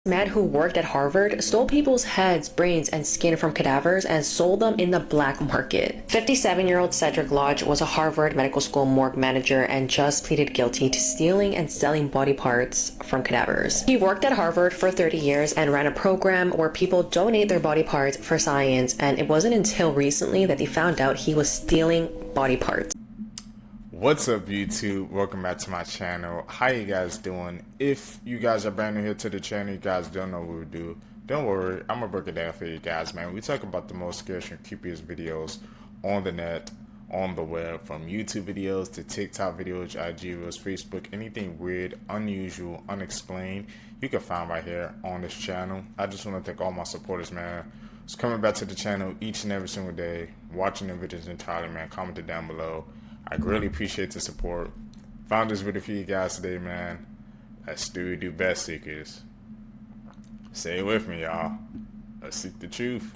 Man who worked at Harvard stole people's heads, brains, and skin from cadavers and sold them in the black market. 57-year-old Cedric Lodge was a Harvard Medical School morgue manager and just pleaded guilty to stealing and selling body parts from cadavers. He worked at Harvard for 30 years and ran a program where people donate their body parts for science, and it wasn't until recently that they found out he was stealing body parts. What's up, YouTube? Welcome back to my channel. How you guys doing? If you guys are brand new here to the channel, you guys don't know what we do, don't worry, I'm gonna break it down for you guys, man. We talk about the most scariest and creepiest videos on the net, on the web, from YouTube videos to TikTok videos, IG reels, Facebook, anything weird, unusual, unexplained, you can find right here on this channel. I just want to thank all my supporters, man. It's coming back to the channel each and every single day, watching the videos entirely, man. Comment down below. I really appreciate the support. Found this video for you guys today, man. Let's do best seekers. Say it with me, y'all. Let's seek the truth.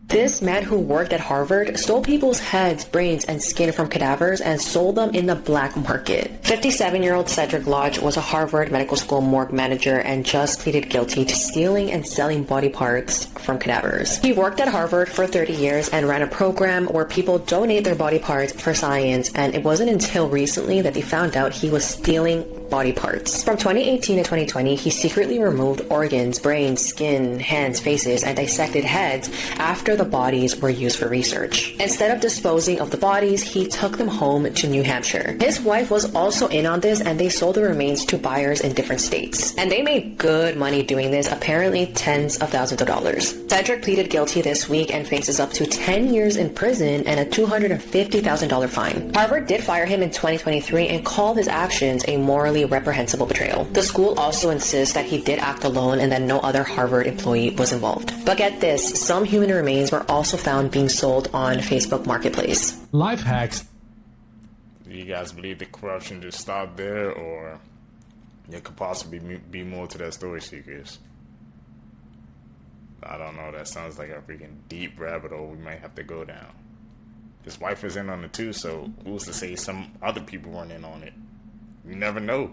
This man who worked at Harvard stole people's heads, brains, and skin from cadavers and sold them in the black market. 57-year-old Cedric Lodge was a Harvard Medical School morgue manager and just pleaded guilty to stealing and selling body parts from cadavers. He worked at Harvard for 30 years and ran a program where people donate their body parts for science, and it wasn't until recently that they found out he was stealing body parts. From 2018 to 2020, he secretly removed organs, brains, skin, hands, faces, and dissected heads after the bodies were used for research. Instead of disposing of the bodies, he took them home to New Hampshire. His wife was also in on this, and they sold the remains to buyers in different states. And they made good money doing this, apparently tens of thousands of dollars. Cedric pleaded guilty this week and faces up to 10 years in prison and a $250,000 fine. Harvard did fire him in 2023 and called his actions a morally reprehensible betrayal. The school also insists that he did act alone and that no other Harvard employee was involved. But get this, some human remains were also found being sold on Facebook Marketplace. Life hacks. Do you guys believe the corruption just stopped there, or there could possibly be more to that story, seekers? I don't know, that sounds like a freaking deep rabbit hole we might have to go down. His wife is in on it too, so who's to say some other people weren't in on it? You never know.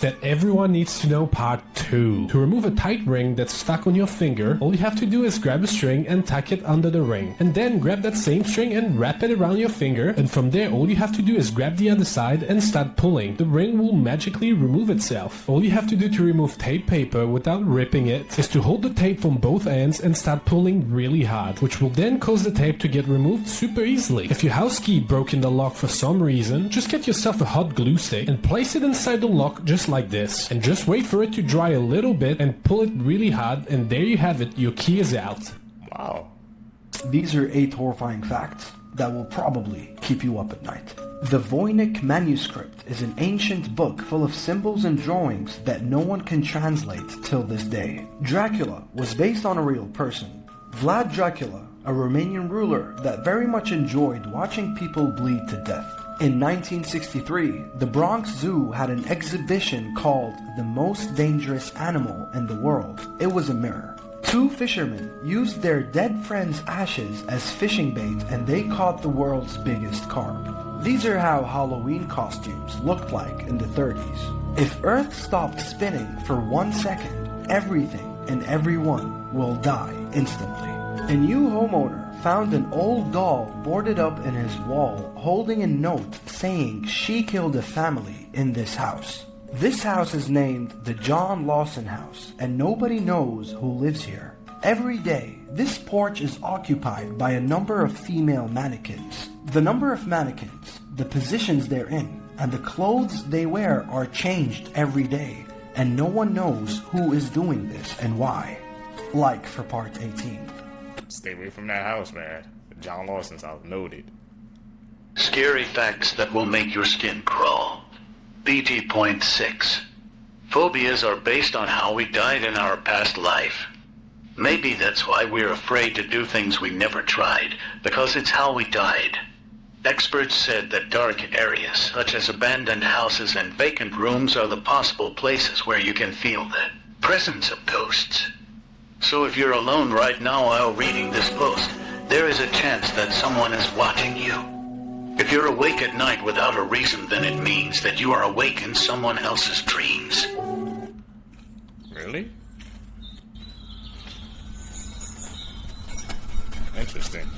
That everyone needs to know part 2. To remove a tight ring that's stuck on your finger, all you have to do is grab a string and tuck it under the ring. And then grab that same string and wrap it around your finger, and from there all you have to do is grab the other side and start pulling. The ring will magically remove itself. All you have to do to remove tape paper without ripping it is to hold the tape from both ends and start pulling really hard, which will then cause the tape to get removed super easily. If your house key broke in the lock for some reason, just get yourself a hot glue stick and place it inside the lock just like this, and just wait for it to dry a little bit and pull it really hard, and there you have it, your key is out. Wow. These are 8 horrifying facts that will probably keep you up at night. The Voynich manuscript is an ancient book full of symbols and drawings that no one can translate till this day. Dracula was based on a real person. Vlad Dracula, a Romanian ruler that very much enjoyed watching people bleed to death. In 1963, the Bronx Zoo had an exhibition called The Most Dangerous Animal in the World. It was a mirror. 2 fishermen used their dead friend's ashes as fishing bait, and they caught the world's biggest carp. These are how Halloween costumes looked like in the 30s. If Earth stopped spinning for 1 second, everything and everyone will die instantly. A new homeowner found an old doll boarded up in his wall holding a note saying she killed a family in this house. This house is named the John Lawson House, and nobody knows who lives here. Every day, this porch is occupied by a number of female mannequins. The number of mannequins, the positions they're in, and the clothes they wear are changed every day, and no one knows who is doing this and why. Like for part 18. Stay away from that house, man. John Lawson's house, noted. Scary facts that will make your skin crawl. BT.6. Phobias are based on how we died in our past life. Maybe that's why we're afraid to do things we never tried, because it's how we died. Experts said that dark areas, such as abandoned houses and vacant rooms, are the possible places where you can feel the presence of ghosts. So if you're alone right now while reading this post, there is a chance that someone is watching you. If you're awake at night without a reason, then it means that you are awake in someone else's dreams. Really? Really? Interesting.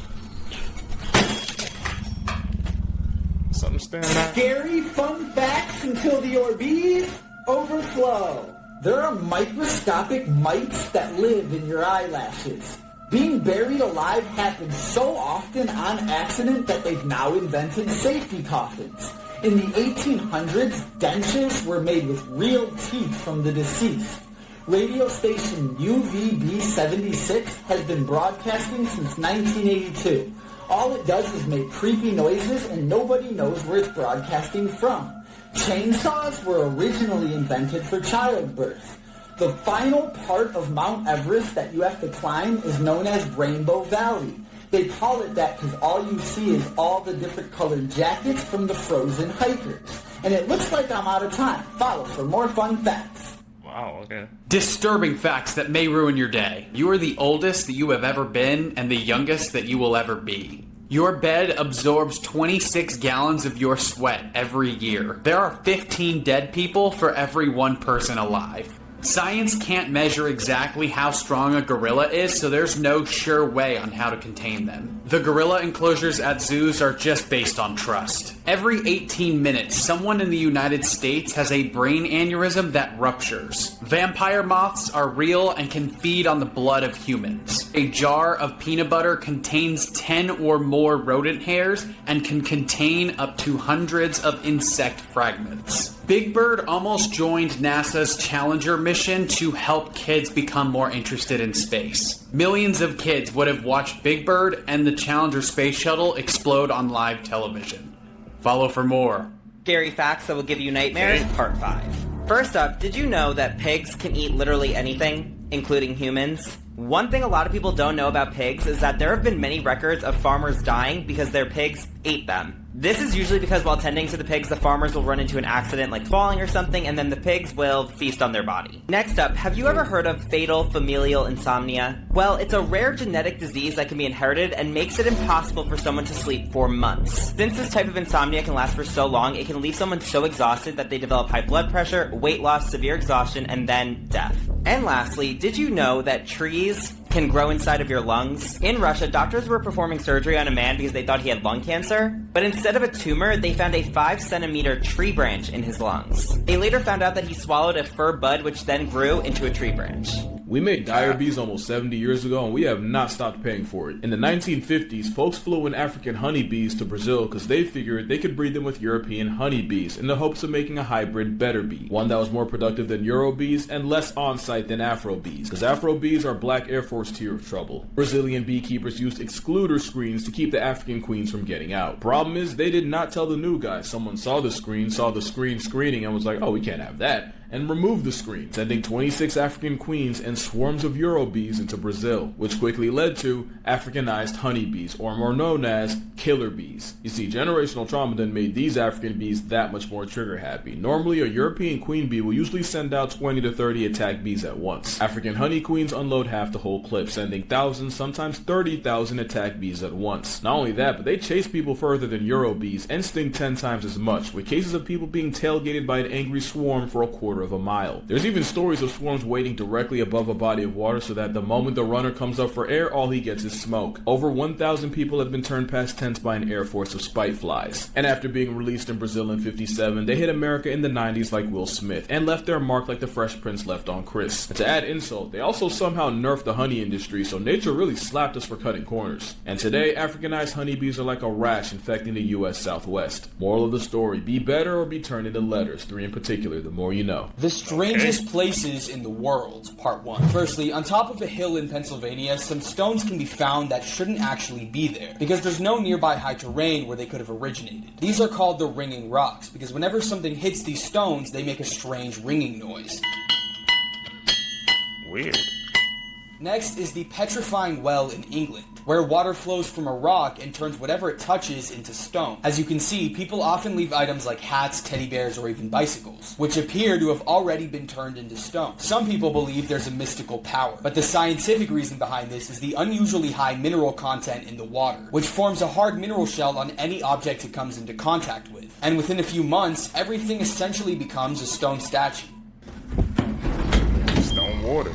Something standing out. Scary fun facts until the Orbeez overflow. There are microscopic mites that live in your eyelashes. Being buried alive happens so often on accident that they've now invented safety coffins. In the 1800s, dentures were made with real teeth from the deceased. Radio station UVB-76 has been broadcasting since 1982. All it does is make creepy noises and nobody knows where it's broadcasting from. Chainsaws were originally invented for childbirth. The final part of Mount Everest that you have to climb is known as Rainbow Valley. They call it that because all you see is all the different colored jackets from the frozen hikers. And it looks like I'm out of time. Follow for more fun facts. Wow, okay. Disturbing facts that may ruin your day. You are the oldest that you have ever been and the youngest that you will ever be. Your bed absorbs 26 gallons of your sweat every year. There are 15 dead people for every one person alive. Science can't measure exactly how strong a gorilla is, so there's no sure way on how to contain them. The gorilla enclosures at zoos are just based on trust. Every 18 minutes, someone in the United States has a brain aneurysm that ruptures. Vampire moths are real and can feed on the blood of humans. A jar of peanut butter contains 10 or more rodent hairs and can contain up to hundreds of insect fragments. Big Bird almost joined NASA's Challenger mission to help kids become more interested in space. Millions of kids would have watched Big Bird and the Challenger space shuttle explode on live television. Follow for more. Scary facts that will give you nightmares, part 5. First up, did you know that pigs can eat literally anything, including humans? One thing a lot of people don't know about pigs is that there have been many records of farmers dying because their pigs ate them. This is usually because while tending to the pigs, the farmers will run into an accident like falling or something, and then the pigs will feast on their body. Next up, have you ever heard of fatal familial insomnia? Well, it's a rare genetic disease that can be inherited and makes it impossible for someone to sleep for months. Since this type of insomnia can last for so long, it can leave someone so exhausted that they develop high blood pressure, weight loss, severe exhaustion, and then death. And lastly, did you know that trees can grow inside of your lungs? In Russia, doctors were performing surgery on a man because they thought he had lung cancer, but instead of a tumor, they found a 5-centimeter tree branch in his lungs. They later found out that he swallowed a fir bud, which then grew into a tree branch. We made dire bees almost 70 years ago, and we have not stopped paying for it. In the 1950s, folks flew in African honeybees to Brazil because they figured they could breed them with European honeybees in the hopes of making a hybrid better bee. One that was more productive than Euro bees and less on-site than Afro bees, because Afro bees are black Air Force tier of trouble. Brazilian beekeepers used excluder screens to keep the African queens from getting out. Problem is, they did not tell the new guys. Someone saw the screen screening, and was like, oh, we can't have that, and removed the screen, sending 26 African queens and swarms of Euro bees into Brazil, which quickly led to Africanized honeybees, or more known as killer bees. You see, generational trauma then made these African bees that much more trigger happy. Normally, a European queen bee will usually send out 20 to 30 attack bees at once. African honey queens unload half the whole clip, sending thousands, sometimes 30,000 attack bees at once. Not only that, but they chase people further than Euro bees and sting 10 times as much, with cases of people being tailgated by an angry swarm for a quarter of a mile. There's even stories of swarms waiting directly above a body of water so that the moment the runner comes up for air, all he gets is smoke. Over 1,000 people have been turned past tents by an air force of spite flies. And after being released in Brazil in '57, they hit America in the 90s like Will Smith, and left their mark like the Fresh Prince left on Chris. And to add insult, they also somehow nerfed the honey industry, so nature really slapped us for cutting corners. And today, Africanized honeybees are like a rash infecting the US Southwest. Moral of the story, be better or be turned into letters, 3 in particular, the more you know. The strangest places in the world, part 1. Firstly, on top of a hill in Pennsylvania, some stones can be found that shouldn't actually be there, because there's no nearby high terrain where they could have originated. These are called the ringing rocks, because whenever something hits these stones, they make a strange ringing noise. Weird. Next is the petrifying well in England, where water flows from a rock and turns whatever it touches into stone. As you can see, people often leave items like hats, teddy bears, or even bicycles, which appear to have already been turned into stone. Some people believe there's a mystical power, but the scientific reason behind this is the unusually high mineral content in the water, which forms a hard mineral shell on any object it comes into contact with. And within a few months, everything essentially becomes a stone statue. Stone water.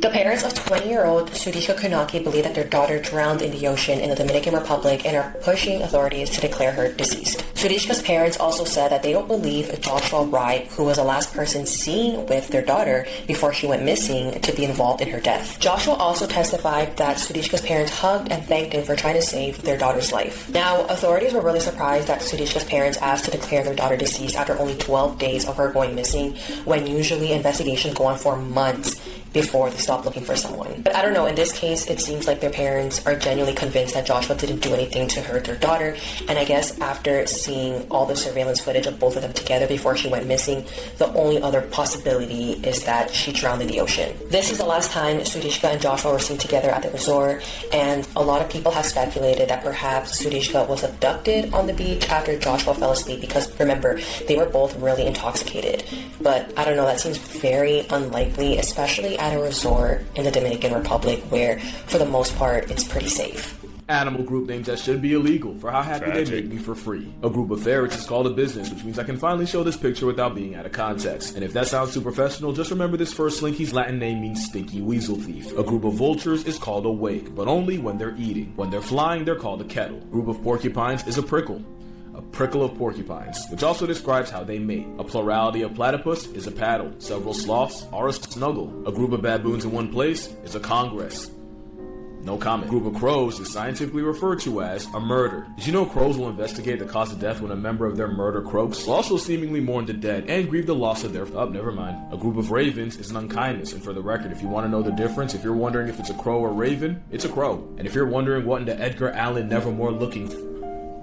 The parents of 20-year-old Sudishka Konaki believe that their daughter drowned in the ocean in the Dominican Republic and are pushing authorities to declare her deceased. Sudishka's parents also said that they don't believe Joshua Wright, who was the last person seen with their daughter before she went missing, to be involved in her death. Joshua also testified that Sudishka's parents hugged and thanked him for trying to save their daughter's life. Now, authorities were really surprised that Sudishka's parents asked to declare their daughter deceased after only 12 days of her going missing, when usually investigations go on for months before they stop looking for someone. But I don't know, in this case, it seems like their parents are genuinely convinced that Joshua didn't do anything to hurt their daughter, and I guess after seeing all the surveillance footage of both of them together before she went missing, the only other possibility is that she drowned in the ocean. This is the last time Sudishka and Joshua were seen together at the resort, and a lot of people have speculated that perhaps Sudishka was abducted on the beach after Joshua fell asleep, because remember, they were both really intoxicated. But I don't know, that seems very unlikely, especially at a resort in the Dominican Republic where, for the most part, it's pretty safe. Animal group names that should be illegal for how happy they make me for free. A group of ferrets is called a business, which means I can finally show this picture without being out of context. And if that sounds too professional, just remember this first Slinky's Latin name means stinky weasel thief. A group of vultures is called a wake, but only when they're eating. When they're flying, they're called a kettle. A group of porcupines is a prickle. A prickle of porcupines, which also describes how they mate. A plurality of platypus is a paddle. Several sloths are a snuggle. A group of baboons in one place is a congress. No comment. A group of crows is scientifically referred to as a murder. Did you know crows will investigate the cause of death when a member of their murder croaks? Also seemingly mourn the dead and grieve the loss of their... never mind. A group of ravens is an unkindness, and for the record, if you want to know the difference, if you're wondering if it's a crow or raven, it's a crow. And if you're wondering what in the Edgar Allan Nevermore looking...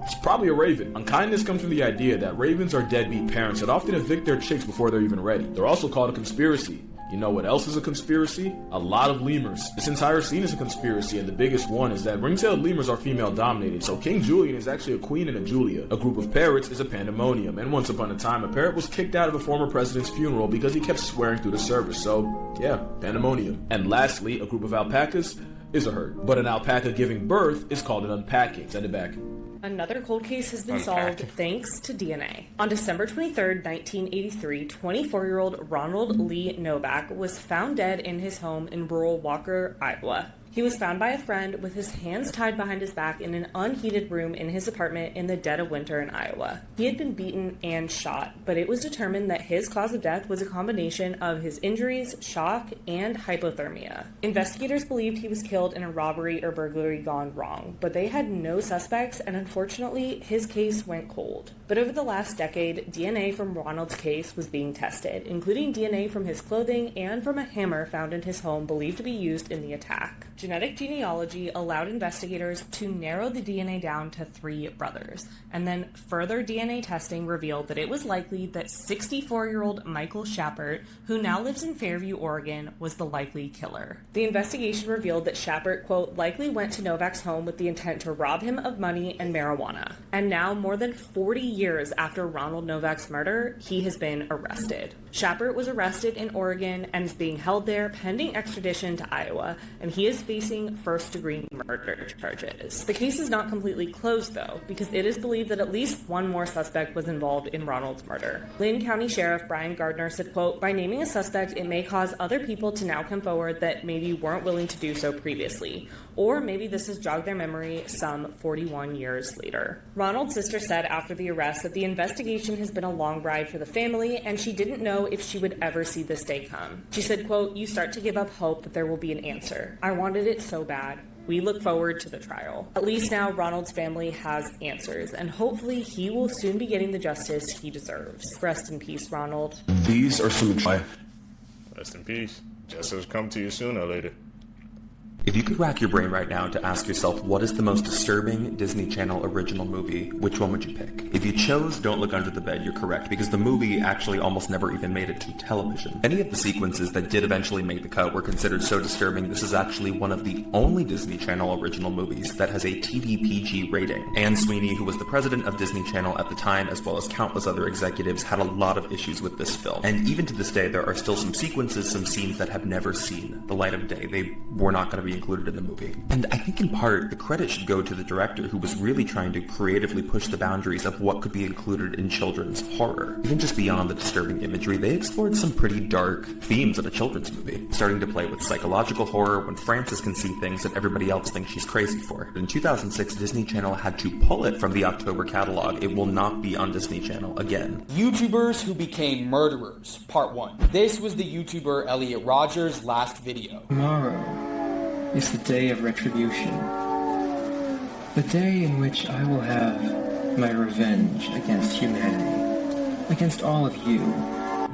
it's probably a raven. Unkindness comes from the idea that ravens are deadbeat parents that often evict their chicks before they're even ready. They're also called a conspiracy. You know what else is a conspiracy? A lot of lemurs. This entire scene is a conspiracy, and the biggest one is that ring-tailed lemurs are female-dominated, so King Julian is actually a queen and a Julia. A group of parrots is a pandemonium, and once upon a time, a parrot was kicked out of a former president's funeral because he kept swearing through the service, so yeah, pandemonium. And lastly, a group of alpacas is a herd, but an alpaca giving birth is called an unpacking. Send it back. Another cold case has been solved thanks to DNA. On December 23, 1983, 24-year-old Ronald Lee Novak was found dead in his home in rural Walker, Iowa. He was found by a friend with his hands tied behind his back in an unheated room in his apartment in the dead of winter in Iowa. He had been beaten and shot, but it was determined that his cause of death was a combination of his injuries, shock, and hypothermia. Investigators believed he was killed in a robbery or burglary gone wrong, but they had no suspects, and unfortunately, his case went cold. But over the last decade, DNA from Ronald's case was being tested, including DNA from his clothing and from a hammer found in his home believed to be used in the attack. Genetic genealogy allowed investigators to narrow the DNA down to 3 brothers, and then further DNA testing revealed that it was likely that 64-year-old Michael Schappert, who now lives in Fairview, Oregon, was the likely killer. The investigation revealed that Schappert, quote, likely went to Novak's home with the intent to rob him of money and marijuana. And now, more than 40 years after Ronald Novak's murder, he has been arrested. Schappert was arrested in Oregon and is being held there pending extradition to Iowa, and he is facing first-degree murder charges. The case is not completely closed, though, because it is believed that at least one more suspect was involved in Ronald's murder. Lynn County Sheriff Brian Gardner said, quote, by naming a suspect, it may cause other people to now come forward that maybe weren't willing to do so previously. Or maybe this has jogged their memory some 41 years later. Ronald's sister said after the arrest that the investigation has been a long ride for the family, and she didn't know if she would ever see this day come. She said, quote, you start to give up hope that there will be an answer. I wanted it so bad. We look forward to the trial. At least now Ronald's family has answers, and hopefully he will soon be getting the justice he deserves. Rest in peace, Ronald. These are some... Rest in peace. Justice will come to you sooner or later. If you could rack your brain right now to ask yourself what is the most disturbing Disney Channel original movie, which one would you pick? If you chose Don't Look Under the Bed, you're correct, because the movie actually almost never even made it to television. Any of the sequences that did eventually make the cut were considered so disturbing, this is actually one of the only Disney Channel original movies that has a TVPG rating. Anne Sweeney, who was the president of Disney Channel at the time, as well as countless other executives, had a lot of issues with this film. And even to this day, there are still some sequences, some scenes that have never seen the light of day. They were not going to be included in the movie. And I think in part, the credit should go to the director who was really trying to creatively push the boundaries of what could be included in children's horror. Even just beyond the disturbing imagery, they explored some pretty dark themes in a children's movie, starting to play with psychological horror when Frances can see things that everybody else thinks she's crazy for. In 2006, Disney Channel had to pull it from the October catalog. It will not be on Disney Channel again. YouTubers who became murderers, part 1. This was the YouTuber Elliot Rogers' last video. Tomorrow is the day of retribution. The day in which I will have my revenge against humanity, against all of you.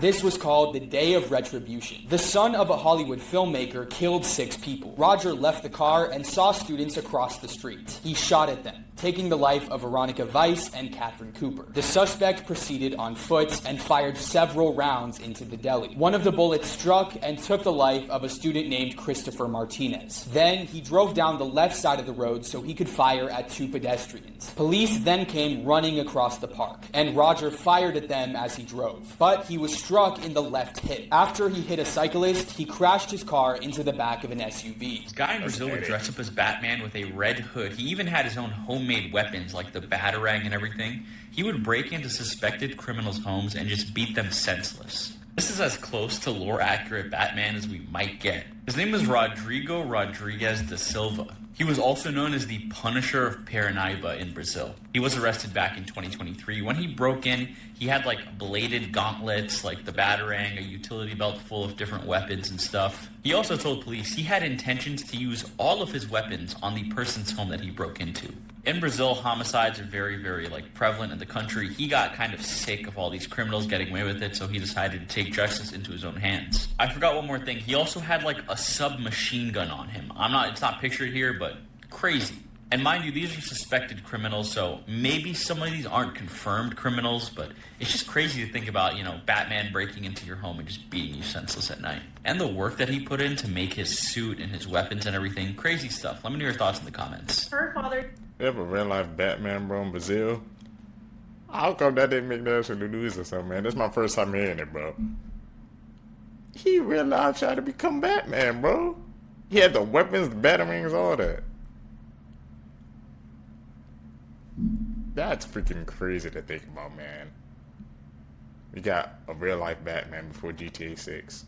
This was called the Day of Retribution. The son of a Hollywood filmmaker killed 6 people. Roger left the car and saw students across the street. He shot at them, taking the life of Veronica Weiss and Catherine Cooper. The suspect proceeded on foot and fired several rounds into the deli. One of the bullets struck and took the life of a student named Christopher Martinez. Then he drove down the left side of the road so he could fire at 2 pedestrians. Police then came running across the park, and Roger fired at them as he drove. But he was struck in the left hip. After he hit a cyclist, he crashed his car into the back of an SUV. This guy in Brazil would dress up as Batman with a red hood. He even had his own homemade weapons like the batarang and everything. He would break into suspected criminals' homes and just beat them senseless. This is as close to lore-accurate Batman as we might get. His name was Rodrigo Rodrigues da Silva. He was also known as the Punisher of Paranaíba in Brazil. He was arrested back in 2023. When he broke in, he had like bladed gauntlets, like the batarang, a utility belt full of different weapons and stuff. He also told police he had intentions to use all of his weapons on the person's home that he broke into. In Brazil, homicides are very, very prevalent in the country. He got kind of sick of all these criminals getting away with it, so he decided to take justice into his own hands. I forgot one more thing. He also had a submachine gun on him. It's not pictured here, but crazy. And mind you, these are suspected criminals, so maybe some of these aren't confirmed criminals, but it's just crazy to think about, Batman breaking into your home and just beating you senseless at night. And the work that he put in to make his suit and his weapons and everything, crazy stuff. Let me know your thoughts in the comments. Her father... You have a real life Batman, bro, in Brazil? How come that didn't make that in the news or something, man? That's my first time hearing it, bro. He real life tried to become Batman, bro. He had the weapons, the batarangs, all that. That's freaking crazy to think about, man. We got a real life Batman before GTA 6.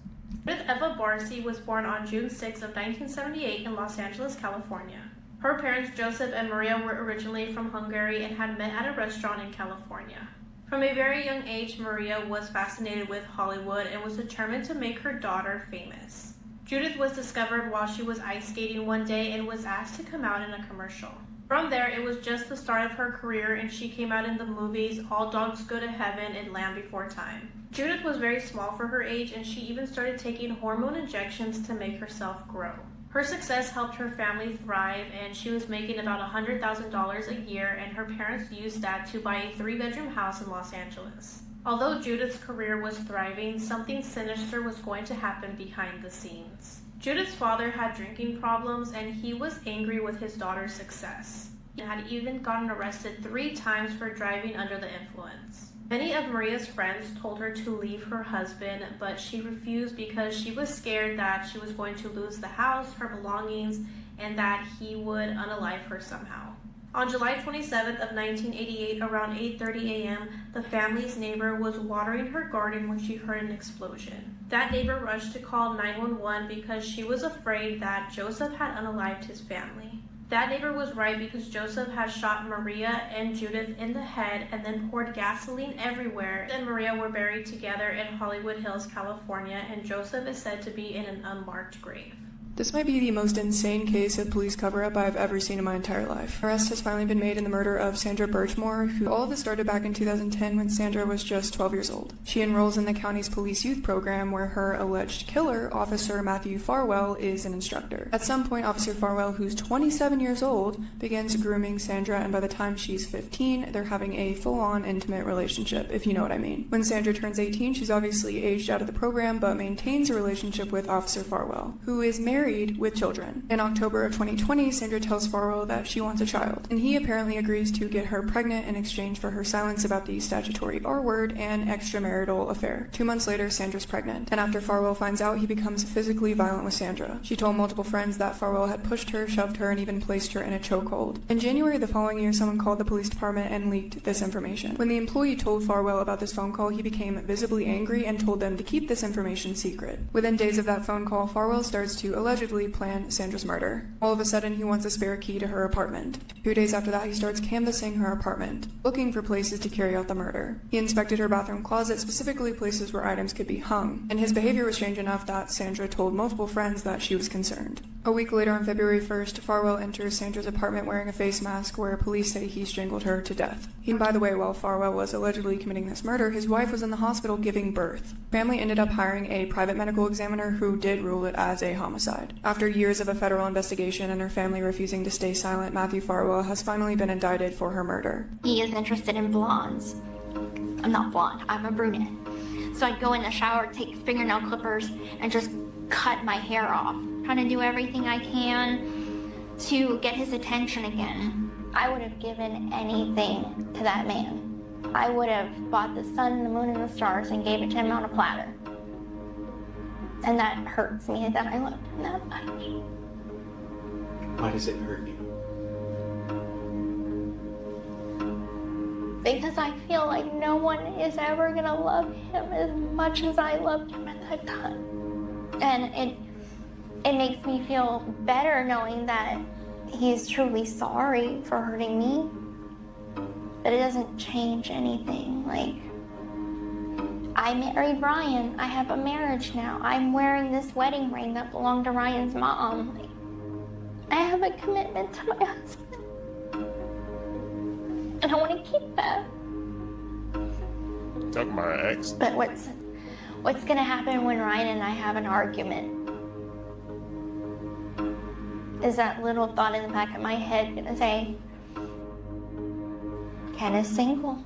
Judith Barsi was born on June 6 of 1978 in Los Angeles, California. Her parents, Joseph and Maria, were originally from Hungary and had met at a restaurant in California. From a very young age, Maria was fascinated with Hollywood and was determined to make her daughter famous. Judith was discovered while she was ice skating one day and was asked to come out in a commercial. From there, it was just the start of her career, and she came out in the movies All Dogs Go to Heaven and Land Before Time. Judith was very small for her age, and she even started taking hormone injections to make herself grow. Her success helped her family thrive, and she was making about $100,000 a year, and her parents used that to buy a 3-bedroom house in Los Angeles. Although Judith's career was thriving, something sinister was going to happen behind the scenes. Judith's father had drinking problems, and he was angry with his daughter's success. He had even gotten arrested 3 times for driving under the influence. Many of Maria's friends told her to leave her husband, but she refused because she was scared that she was going to lose the house, her belongings, and that he would unalive her somehow. On July 27th of 1988, around 8:30 a.m., the family's neighbor was watering her garden when she heard an explosion. That neighbor rushed to call 911 because she was afraid that Joseph had unalived his family. That neighbor was right because Joseph had shot Maria and Judith in the head and then poured gasoline everywhere. Judith and Maria were buried together in Hollywood Hills, California, and Joseph is said to be in an unmarked grave. This might be the most insane case of police cover-up I've ever seen in my entire life. Arrest has finally been made in the murder of Sandra Birchmore, who all of this started back in 2010 when Sandra was just 12 years old. She enrolls in the county's police youth program where her alleged killer, Officer Matthew Farwell, is an instructor. At some point, Officer Farwell, who's 27 years old, begins grooming Sandra, and by the time she's 15, they're having a full-on intimate relationship, if you know what I mean. When Sandra turns 18, she's obviously aged out of the program, but maintains a relationship with Officer Farwell, who is married married with children. In October of 2020, Sandra tells Farwell that she wants a child, and he apparently agrees to get her pregnant in exchange for her silence about the statutory R word and extramarital affair. 2 months later, Sandra's pregnant, and after Farwell finds out, he becomes physically violent with Sandra. She told multiple friends that Farwell had pushed her, shoved her, and even placed her in a chokehold. In January the following year, someone called the police department and leaked this information. When the employee told Farwell about this phone call, he became visibly angry and told them to keep this information secret. Within days of that phone call, Farwell starts to allegedly plan Sandra's murder. All of a sudden, he wants a spare key to her apartment. 2 days after that, he starts canvassing her apartment, looking for places to carry out the murder. He inspected her bathroom closet, specifically places where items could be hung, and his behavior was strange enough that Sandra told multiple friends that she was concerned. A week later, on February 1st, Farwell enters Sandra's apartment wearing a face mask where police say he strangled her to death. And by the way, while Farwell was allegedly committing this murder, his wife was in the hospital giving birth. Family ended up hiring a private medical examiner who did rule it as a homicide. After years of a federal investigation and her family refusing to stay silent, Matthew Farwell has finally been indicted for her murder. He is interested in blondes. I'm not blonde, I'm a brunette. So I'd go in the shower, take fingernail clippers, and just cut my hair off. Trying to do everything I can to get his attention again. I would have given anything to that man. I would have bought the sun, the moon, and the stars and gave it to him on a platter. And that hurts me that I loved him that much. Why does it hurt you? Because I feel like no one is ever gonna love him as much as I loved him at that time. And it makes me feel better knowing that he's truly sorry for hurting me. But it doesn't change anything. Like, I married Ryan. I have a marriage now. I'm wearing this wedding ring that belonged to Ryan's mom. Like, I have a commitment to my husband. And I want to keep that. Talking about her ex. But what's gonna happen when Ryan and I have an argument? Is that little thought in the back of my head gonna say, Ken is single?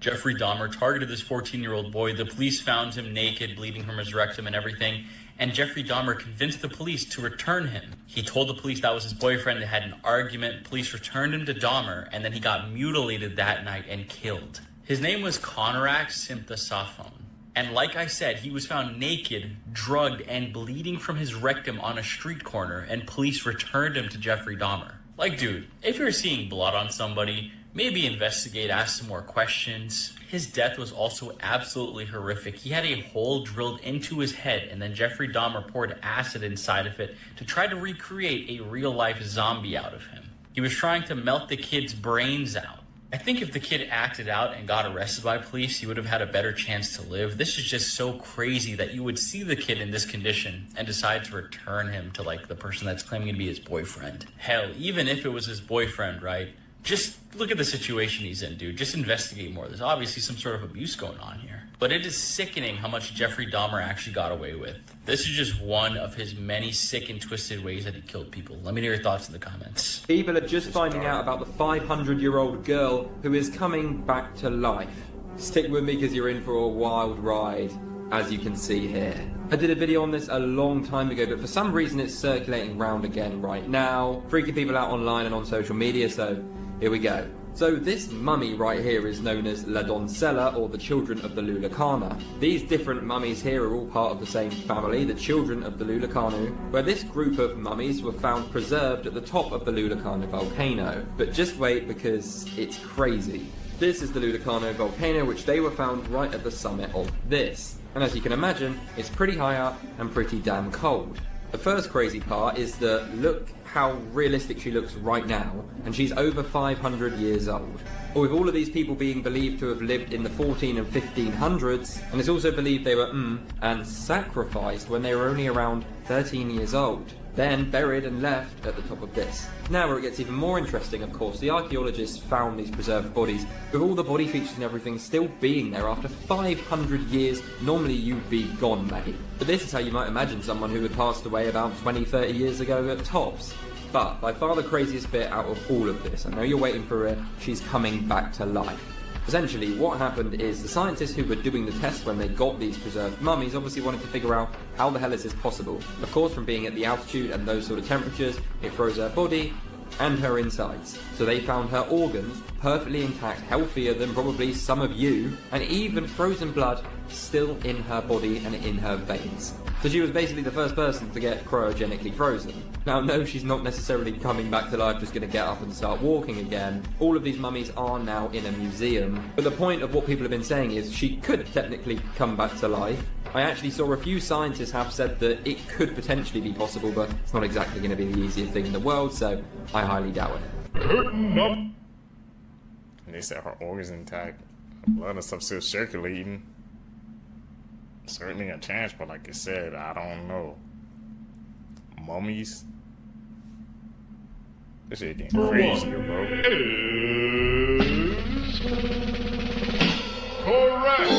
Jeffrey Dahmer targeted this 14-year-old boy. The police found him naked, bleeding from his rectum and everything. And Jeffrey Dahmer convinced the police to return him. He told the police that was his boyfriend. They had an argument. Police returned him to Dahmer, and then he got mutilated that night and killed. His name was Konorak Simpthasophone. And like I said, he was found naked, drugged, and bleeding from his rectum on a street corner, and police returned him to Jeffrey Dahmer. Like, dude, if you're seeing blood on somebody, maybe investigate, ask some more questions. His death was also absolutely horrific. He had a hole drilled into his head, and then Jeffrey Dahmer poured acid inside of it to try to recreate a real-life zombie out of him. He was trying to melt the kid's brains out. I think if the kid acted out and got arrested by police, he would have had a better chance to live. This is just so crazy that you would see the kid in this condition and decide to return him to, like, the person that's claiming to be his boyfriend. Hell, even if it was his boyfriend, right? Just look at the situation he's in, dude. Just investigate more. There's obviously some sort of abuse going on here. But it is sickening how much Jeffrey Dahmer actually got away with. This is just one of his many sick and twisted ways that he killed people. Let me know your thoughts in the comments. People are just finding out about the 500-year-old girl who is coming back to life. Stick with me because you're in for a wild ride, as you can see here. I did a video on this a long time ago, but for some reason it's circulating around again right now, freaking people out online and on social media, so here we go. So this mummy right here is known as La Doncella, or the Children of the Lulacana. These different mummies here are all part of the same family, the Children of the Lulacanu, where this group of mummies were found preserved at the top of the Lulacano volcano. But just wait, because it's crazy. This is the Lulacano volcano, which they were found right at the summit of this. And as you can imagine, it's pretty high up and pretty damn cold. The first crazy part is that look how realistic she looks right now, and she's over 500 years old. Or with all of these people being believed to have lived in the 14 and 1500s, and it's also believed they were and sacrificed when they were only around 13 years old, then buried and left at the top of this. Now where it gets even more interesting, of course, the archaeologists found these preserved bodies with all the body features and everything still being there after 500 years. Normally you'd be gone, mate. But this is how you might imagine someone who had passed away about 20-30 years ago at tops. But by far the craziest bit out of all of this, I know you're waiting for it, she's coming back to life. Essentially, what happened is the scientists who were doing the tests when they got these preserved mummies obviously wanted to figure out how the hell is this possible. Of course, from being at the altitude and those sort of temperatures, it froze her body and her insides. So they found her organs perfectly intact, healthier than probably some of you, and even frozen blood still in her body and in her veins. So she was basically the first person to get cryogenically frozen. Now, no, she's not necessarily coming back to life, just going to get up and start walking again. All of these mummies are now in a museum. But the point of what people have been saying is she could technically come back to life. I actually saw a few scientists have said that it could potentially be possible, but it's not exactly going to be the easiest thing in the world, so I highly doubt it. And they said her organs intact. A lot of stuff still circulating. Certainly a chance, but like I said, I don't know. Mummies? This shit getting crazy, bro. Correct!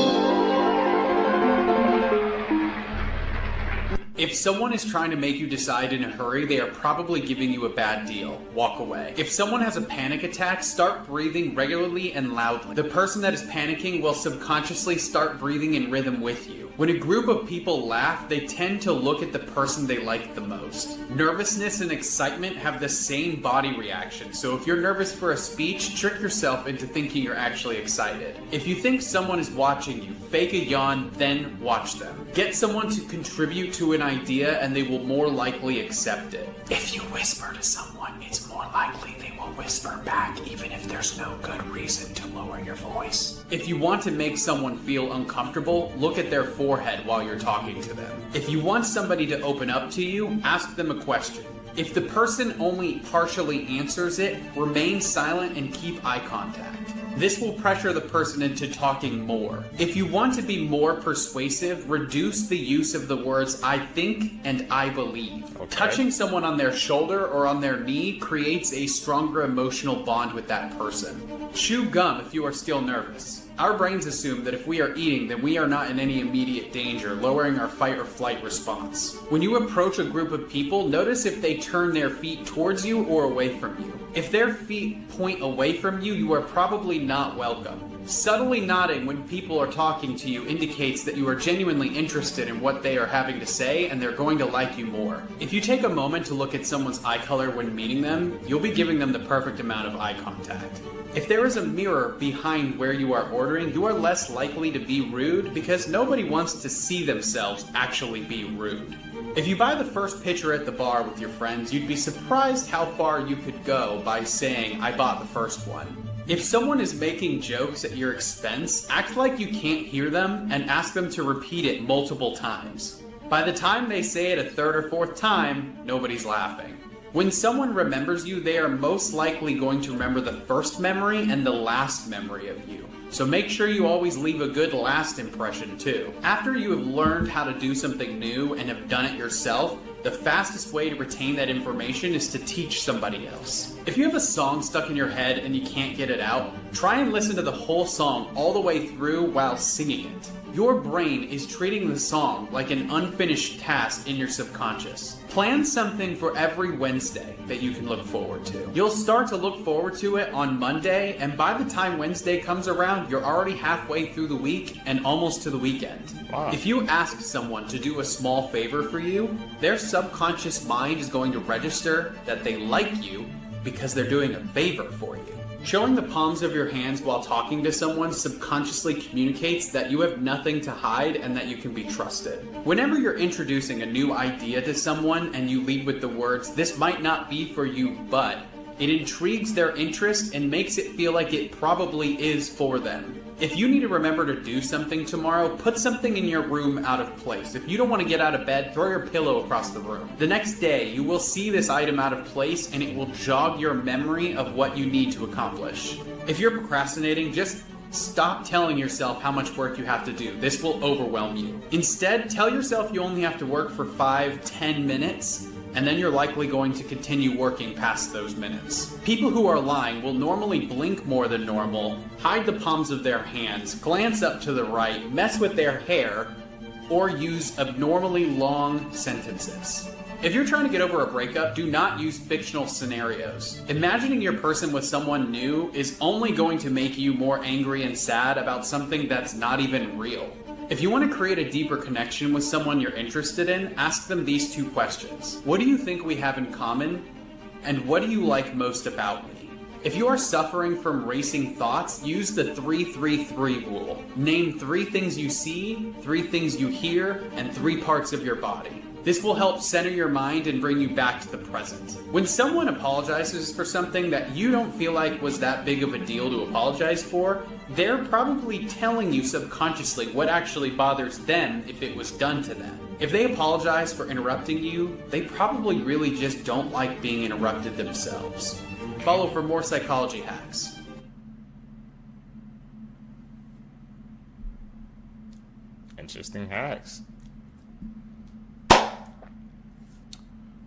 If someone is trying to make you decide in a hurry, they are probably giving you a bad deal. Walk away. If someone has a panic attack, start breathing regularly and loudly. The person that is panicking will subconsciously start breathing in rhythm with you. When a group of people laugh, they tend to look at the person they like the most. Nervousness and excitement have the same body reaction, so if you're nervous for a speech, trick yourself into thinking you're actually excited. If you think someone is watching you, fake a yawn, then watch them. Get someone to contribute to an idea and they will more likely accept it. If you whisper to someone, it's more likely they will whisper back even if there's no good reason to lower your voice. If you want to make someone feel uncomfortable, look at their forehead while you're talking to them. If you want somebody to open up to you, ask them a question. If the person only partially answers it, remain silent and keep eye contact. This will pressure the person into talking more. If you want to be more persuasive, reduce the use of the words I think and I believe. Okay. Touching someone on their shoulder or on their knee creates a stronger emotional bond with that person. Chew gum if you are still nervous. Our brains assume that if we are eating, then we are not in any immediate danger, lowering our fight or flight response. When you approach a group of people, notice if they turn their feet towards you or away from you. If their feet point away from you, you are probably not welcome. Subtly nodding when people are talking to you indicates that you are genuinely interested in what they are having to say and they're going to like you more. If you take a moment to look at someone's eye color when meeting them, you'll be giving them the perfect amount of eye contact. If there is a mirror behind where you are ordering, you are less likely to be rude because nobody wants to see themselves actually be rude. If you buy the first pitcher at the bar with your friends, you'd be surprised how far you could go by saying, I bought the first one. If someone is making jokes at your expense, act like you can't hear them and ask them to repeat it multiple times. By the time they say it a third or fourth time, nobody's laughing. When someone remembers you, they are most likely going to remember the first memory and the last memory of you. So make sure you always leave a good last impression too. After you have learned how to do something new and have done it yourself, the fastest way to retain that information is to teach somebody else. If you have a song stuck in your head and you can't get it out, try and listen to the whole song all the way through while singing it. Your brain is treating the song like an unfinished task in your subconscious. Plan something for every Wednesday that you can look forward to. You'll start to look forward to it on Monday, and by the time Wednesday comes around, you're already halfway through the week and almost to the weekend. Wow. If you ask someone to do a small favor for you, their subconscious mind is going to register that they like you because they're doing a favor for you. Showing the palms of your hands while talking to someone subconsciously communicates that you have nothing to hide and that you can be trusted. Whenever you're introducing a new idea to someone and you lead with the words, this might not be for you, but, it intrigues their interest and makes it feel like it probably is for them. If you need to remember to do something tomorrow, put something in your room out of place. If you don't want to get out of bed, throw your pillow across the room. The next day, you will see this item out of place and it will jog your memory of what you need to accomplish. If you're procrastinating, just stop telling yourself how much work you have to do. This will overwhelm you. Instead, tell yourself you only have to work for 5-10 minutes, and then you're likely going to continue working past those minutes. People who are lying will normally blink more than normal, hide the palms of their hands, glance up to the right, mess with their hair, or use abnormally long sentences. If you're trying to get over a breakup, do not use fictional scenarios. Imagining your person with someone new is only going to make you more angry and sad about something that's not even real. If you want to create a deeper connection with someone you're interested in, ask them these two questions. What do you think we have in common? And what do you like most about me? If you are suffering from racing thoughts, use the 3-3-3 rule. Name 3 things you see, 3 things you hear, and 3 parts of your body. This will help center your mind and bring you back to the present. When someone apologizes for something that you don't feel like was that big of a deal to apologize for, they're probably telling you subconsciously what actually bothers them if it was done to them. If they apologize for interrupting you, they probably really just don't like being interrupted themselves. Follow for more psychology hacks. Interesting hacks.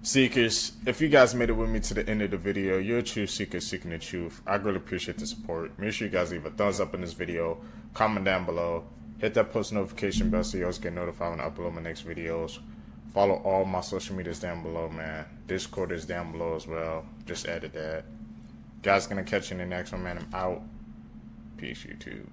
Seekers, if you guys made it with me to the end of the video, you're a true seeker seeking the truth. I really appreciate the support. Make sure you guys leave a thumbs up in this video, comment down below, hit that post notification bell so you always get notified when I upload my next videos. Follow all my social medias down below, man. Discord is down below as well. Just added that. Guys, gonna catch you in the next one, man. I'm out. Peace, YouTube.